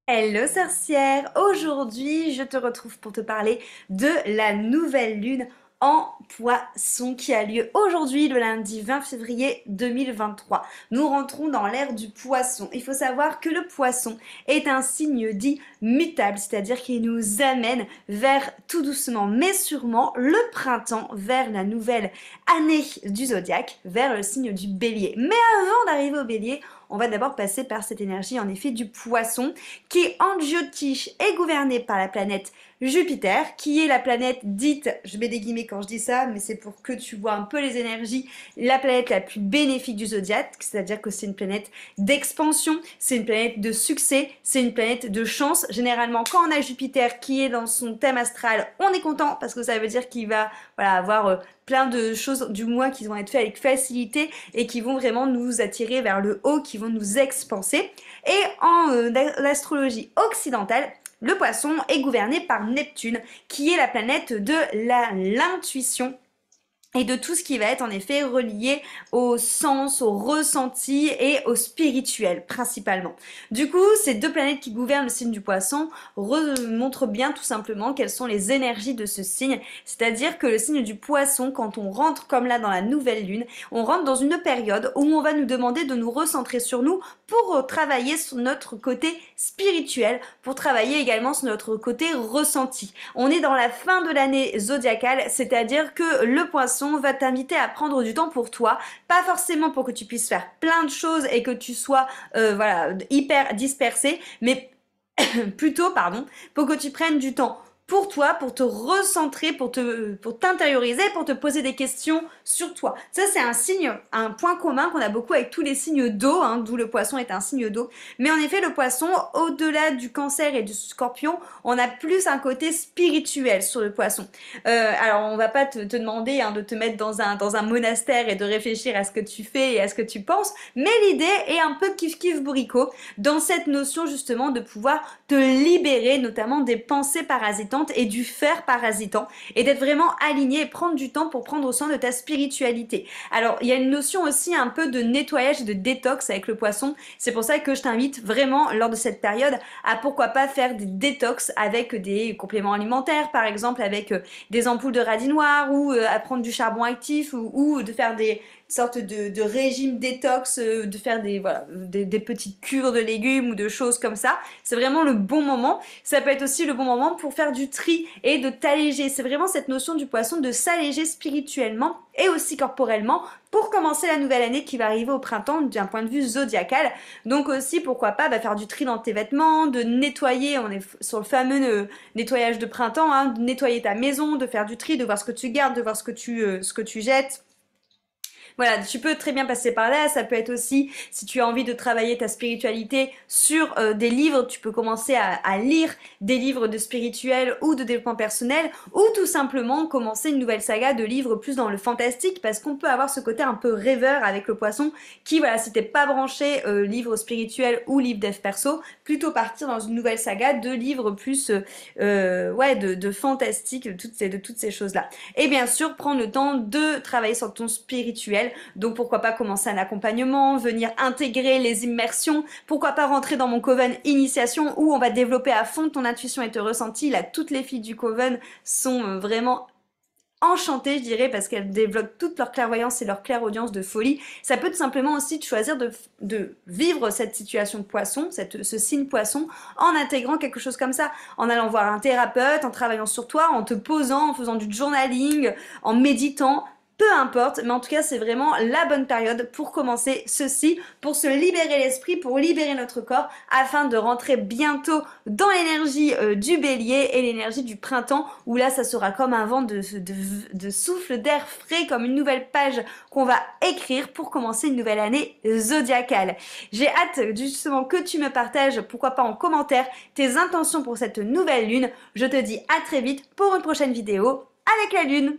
Hello sorcière, aujourd'hui je te retrouve pour te parler de la nouvelle lune en poisson qui a lieu aujourd'hui le lundi 20 février 2023. Nous rentrons dans l'ère du poisson. Il faut savoir que le poisson est un signe dit mutable, c'est-à-dire qu'il nous amène vers tout doucement mais sûrement le printemps, vers la nouvelle année du zodiaque, vers le signe du bélier. Mais avant d'arriver au bélier, on va d'abord passer par cette énergie en effet du poisson qui en Jyotish est gouvernée par la planète Jupiter, qui est la planète dite, je mets des guillemets quand je dis ça, mais c'est pour que tu vois un peu les énergies, la planète la plus bénéfique du zodiaque, c'est-à-dire que c'est une planète d'expansion, c'est une planète de succès, c'est une planète de chance. Généralement, quand on a Jupiter qui est dans son thème astral, on est content parce que ça veut dire qu'il va avoir plein de choses du moins qui vont être faites avec facilité et qui vont vraiment nous attirer vers le haut, qui vont nous expanser. Et en astrologie occidentale, le poisson est gouverné par Neptune, qui est la planète de l'intuition et de tout ce qui va être en effet relié au sens, au ressenti et au spirituel principalement. Du coup, ces deux planètes qui gouvernent le signe du poisson montrent bien tout simplement quelles sont les énergies de ce signe, c'est-à-dire que le signe du poisson, quand on rentre comme là dans la nouvelle lune, on rentre dans une période où on va nous demander de nous recentrer sur nous pour travailler sur notre côté spirituel, pour travailler également sur notre côté ressenti. On est dans la fin de l'année zodiacale, c'est-à-dire que le poisson va t'inviter à prendre du temps pour toi, pas forcément pour que tu puisses faire plein de choses et que tu sois hyper dispersé, mais plutôt pour que tu prennes du temps pour toi, pour te recentrer, pour t'intérioriser, pour te poser des questions sur toi. Ça, c'est un signe, un point commun qu'on a beaucoup avec tous les signes d'eau, hein, d'où le poisson est un signe d'eau. Mais en effet, le poisson, au-delà du cancer et du scorpion, on a plus un côté spirituel sur le poisson. Alors, on va pas te demander de te mettre dans un monastère et de réfléchir à ce que tu fais et à ce que tu penses, mais l'idée est un peu kiff-kiff bourricot dans cette notion justement de pouvoir te libérer notamment des pensées parasitantes et du faire parasitant et d'être vraiment aligné et prendre du temps pour prendre soin de ta spiritualité. Alors, il y a une notion aussi un peu de nettoyage et de détox avec le poisson. C'est pour ça que je t'invite vraiment lors de cette période à pourquoi pas faire des détox avec des compléments alimentaires, par exemple avec des ampoules de radis noir ou à prendre du charbon actif ou de faire des sortes de régime détox, de faire des petites cures de légumes ou de choses comme ça. C'est vraiment le bon moment. Ça peut être aussi le bon moment pour faire du tri et de t'alléger. C'est vraiment cette notion du poisson de s'alléger spirituellement et aussi corporellement pour commencer la nouvelle année qui va arriver au printemps d'un point de vue zodiacal. Donc aussi, pourquoi pas faire du tri dans tes vêtements, de nettoyer, on est sur le fameux nettoyage de printemps, hein, de nettoyer ta maison, de faire du tri, de voir ce que tu gardes, de voir ce que tu jettes. Voilà, tu peux très bien passer par là. Ça peut être aussi, si tu as envie de travailler ta spiritualité sur des livres, tu peux commencer à lire des livres de spirituel ou de développement personnel, ou tout simplement commencer une nouvelle saga de livres plus dans le fantastique, parce qu'on peut avoir ce côté un peu rêveur avec le poisson, qui voilà, si t'es pas branché livre spirituel ou livre dev perso, plutôt partir dans une nouvelle saga de livres plus de fantastique, de toutes ces choses-là. Et bien sûr, prendre le temps de travailler sur ton spirituel. Donc pourquoi pas commencer un accompagnement, venir intégrer les immersions, pourquoi pas rentrer dans mon Coven Initiation où on va développer à fond ton intuition et tes ressentis. Là, toutes les filles du Coven sont vraiment enchantées, je dirais, parce qu'elles développent toute leur clairvoyance et leur clairaudience de folie. Ça peut tout simplement aussi te choisir de vivre cette situation de poisson, ce signe poisson, en intégrant quelque chose comme ça, en allant voir un thérapeute, en travaillant sur toi, en te posant, en faisant du journaling, en méditant. Peu importe, mais en tout cas, c'est vraiment la bonne période pour commencer ceci, pour se libérer l'esprit, pour libérer notre corps, afin de rentrer bientôt dans l'énergie du bélier et l'énergie du printemps, où là, ça sera comme un vent de souffle d'air frais, comme une nouvelle page qu'on va écrire pour commencer une nouvelle année zodiacale. J'ai hâte justement que tu me partages, pourquoi pas en commentaire, tes intentions pour cette nouvelle lune. Je te dis à très vite pour une prochaine vidéo avec la lune.